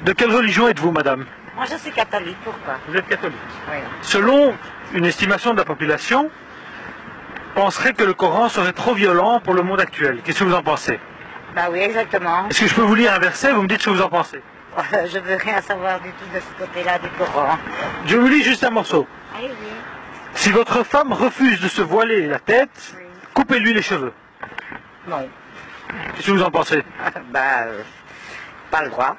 De quelle religion êtes-vous, madame? Moi, je suis catholique, pourquoi? Vous êtes catholique. Oui. Selon une estimation de la population, penserait que le Coran serait trop violent pour le monde actuel. Qu'est-ce que vous en pensez? Bah oui, exactement. Est-ce que je peux vous lire un verset, vous me dites ce que vous en pensez? Je veux rien savoir du tout de ce côté-là du Coran. Je vous lis juste un morceau. Ah oui. Si votre femme refuse de se voiler la tête, Oui. coupez-lui les cheveux. Non. Qu'est-ce que vous en pensez? Pas le droit.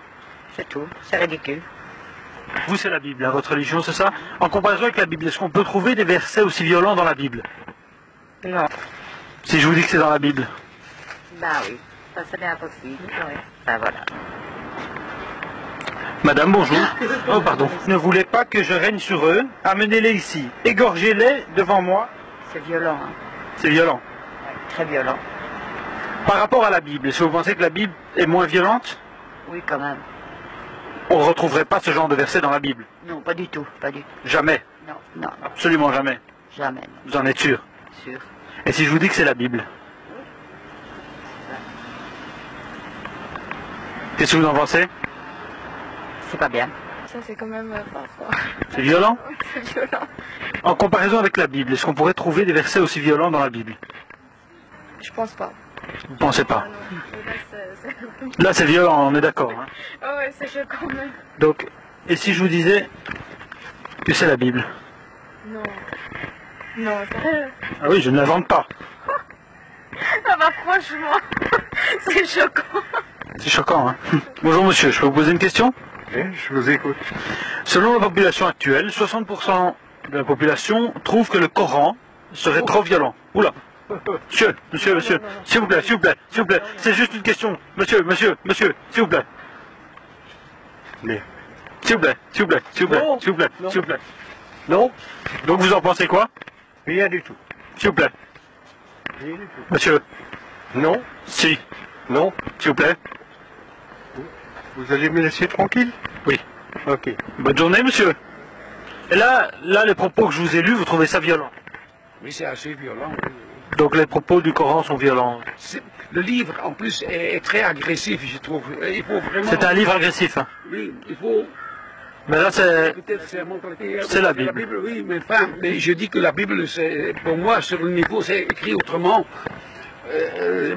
C'est tout. C'est ridicule. Vous, c'est la Bible, hein, votre religion, c'est ça? En comparaison avec la Bible, est-ce qu'on peut trouver des versets aussi violents dans la Bible? Non. Si je vous dis que c'est dans la Bible. Bah oui. Ça, c'est bien possible. Oui. Ben voilà. Madame, bonjour. Oh, pardon. Ne voulez pas que je règne sur eux? Amenez-les ici. Égorgez-les devant moi. C'est violent. Hein. C'est violent. Ouais, très violent. Par rapport à la Bible, est-ce que vous pensez que la Bible est moins violente? Oui, quand même. On ne retrouverait pas ce genre de verset dans la Bible? Non, pas du tout. Pas du tout. Jamais. Non, non, Absolument jamais. jamais. Non. Vous en êtes sûr? Sûr. Et si je vous dis que c'est la Bible? Qu'est-ce que vous en pensez? C'est pas bien. Ça c'est quand même fort. C'est violent? C'est violent. En comparaison avec la Bible, est-ce qu'on pourrait trouver des versets aussi violents dans la Bible? Je pense pas. Vous ne pensez pas? Ah non. Là, Là, c'est violent, on est d'accord. Hein. Oh ouais, c'est chaud quand même. Donc, et si je vous disais que c'est la Bible? Non. Non, sérieux. Ah oui, je ne l'invente pas. Ah bah franchement, c'est choquant. C'est choquant, hein. Bonjour monsieur, je peux vous poser une question? Oui, je vous écoute. Selon la population actuelle, 60% de la population trouve que le Coran serait trop violent. Oula! Monsieur, s'il vous plaît, c'est juste une question. Monsieur, s'il vous plaît. Mais S'il vous plaît. Non. Non, Donc vous en pensez quoi? rien du tout. S'il vous plaît. Rien du tout. Monsieur, Non, si, non. s'il vous plaît. Vous allez me laisser tranquille? Oui. Ok. Bonne journée, monsieur. Et là, les propos que je vous ai lus, vous trouvez ça violent? Oui, c'est assez violent. Donc les propos du Coran sont violents. Le livre, en plus, est très agressif, je trouve. Il faut vraiment... C'est un livre agressif, hein. Oui, il faut... Mais là, c'est... Peut-être c'est la mentalité... C'est la Bible. Oui, mais je dis que la Bible, pour moi, sur le niveau, c'est écrit autrement.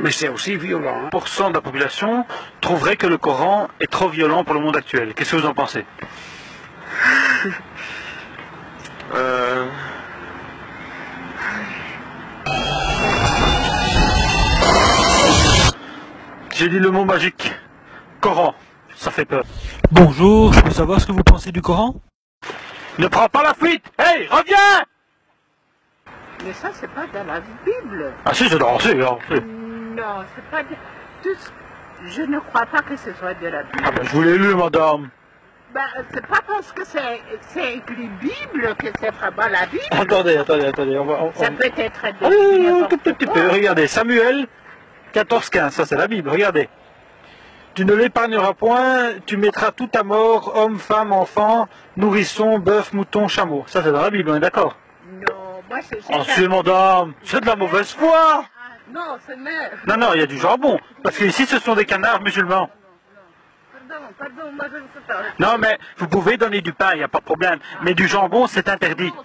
Mais c'est aussi violent. Hein. 1% de la population trouverait que le Coran est trop violent pour le monde actuel. Qu'est-ce que vous en pensez? J'ai dit le mot magique. Coran. Ça fait peur. Bonjour, je peux savoir ce que vous pensez du Coran? Ne prends pas la fuite. Hey, reviens! Mais ça, c'est pas dans la Bible. Ah si, c'est dans... Non, c'est pas de... Je ne crois pas que ce soit de la Bible. Ah ben, je vous l'ai lu, madame. Ben, c'est pas parce que c'est écrit Bible que c'est vraiment la Bible. Attendez. Ça peut être Ah, de tout petit peu. Regardez, Samuel 14-15, ça c'est la Bible, regardez. Tu ne l'épargneras point, tu mettras tout à mort, homme, femme, enfant, nourrisson, bœuf, mouton, chameau. Ça c'est dans la Bible, on est d'accord? Non, moi c'est... Ensuite, madame, c'est de la mauvaise foi. Non, c'est mère. Non, il y a du jambon. Parce qu'ici, ce sont des canards musulmans. Pardon, moi je ne sais pas. Non, mais vous pouvez donner du pain, il n'y a pas de problème. Mais du jambon, c'est interdit. Non,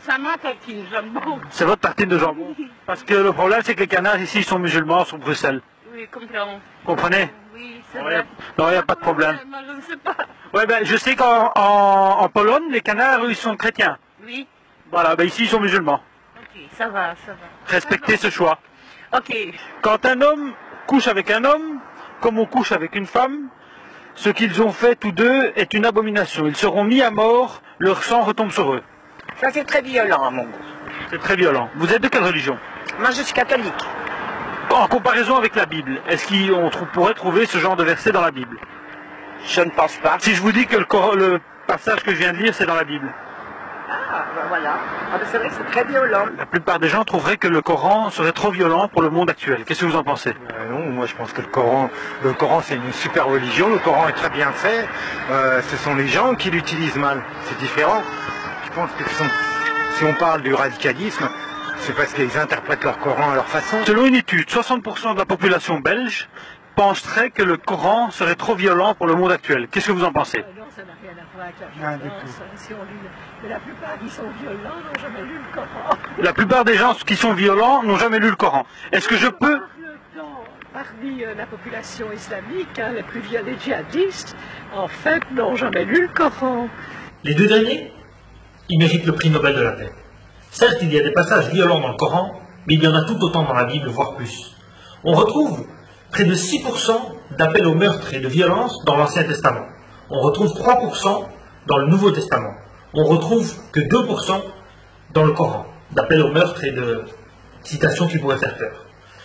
ça m'a tatine, jambon. C'est votre tartine de jambon. Parce que le problème, c'est que les canards ici sont musulmans sur Bruxelles. Oui, comprends. Comprenez? Oui, c'est Ouais. vrai. Non, il n'y a pas de problème. Moi je ne sais pas. Ouais, ben, je sais qu'en Pologne, les canards, eux, ils sont chrétiens. Oui, Voilà, ben ici, ils sont musulmans. ok, ça va. Respectez ce choix. Ok, Quand un homme couche avec un homme, comme on couche avec une femme, ce qu'ils ont fait tous deux est une abomination. Ils seront mis à mort, leur sang retombe sur eux. ça c'est très violent à mon goût. C'est très violent. Vous êtes de quelle religion? Moi je suis catholique. En comparaison avec la Bible, est-ce qu'on pourrait trouver ce genre de verset dans la Bible? Je ne pense pas. Si je vous dis que le passage que je viens de lire, c'est dans la Bible. Ah, ben voilà. Ah, ben c'est vrai que c'est très violent. La plupart des gens trouveraient que le Coran serait trop violent pour le monde actuel. Qu'est-ce que vous en pensez? Non, moi je pense que le Coran c'est une super religion, le Coran est très bien fait, ce sont les gens qui l'utilisent mal, c'est différent. Je pense que si on parle du radicalisme, c'est parce qu'ils interprètent leur Coran à leur façon. Selon une étude, 60% de la population belge penserait que le Coran serait trop violent pour le monde actuel. Qu'est-ce que vous en pensez? Non, ça n'a rien à voir avec la Rien du violence. tout. Si on lit, mais la plupart qui sont violents n'ont jamais lu le Coran. La plupart des gens qui sont violents n'ont jamais lu le Coran. Est-ce que je peux... Parmi la population islamique, les plus violents djihadistes, en fait, n'ont jamais lu le Coran. Les deux derniers, ils méritent le prix Nobel de la paix. Certes, il y a des passages violents dans le Coran, mais il y en a tout autant dans la Bible, voire plus. On retrouve près de 6% d'appels au meurtre et de violence dans l'Ancien Testament. On retrouve 3% dans le Nouveau Testament. On retrouve que 2% dans le Coran, d'appels au meurtre et de citations qui pourraient faire peur.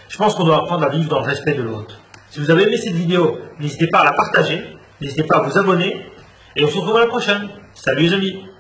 Je pense qu'on doit apprendre à vivre dans le respect de l'autre. Si vous avez aimé cette vidéo, n'hésitez pas à la partager, n'hésitez pas à vous abonner, et on se retrouve à la prochaine. Salut les amis!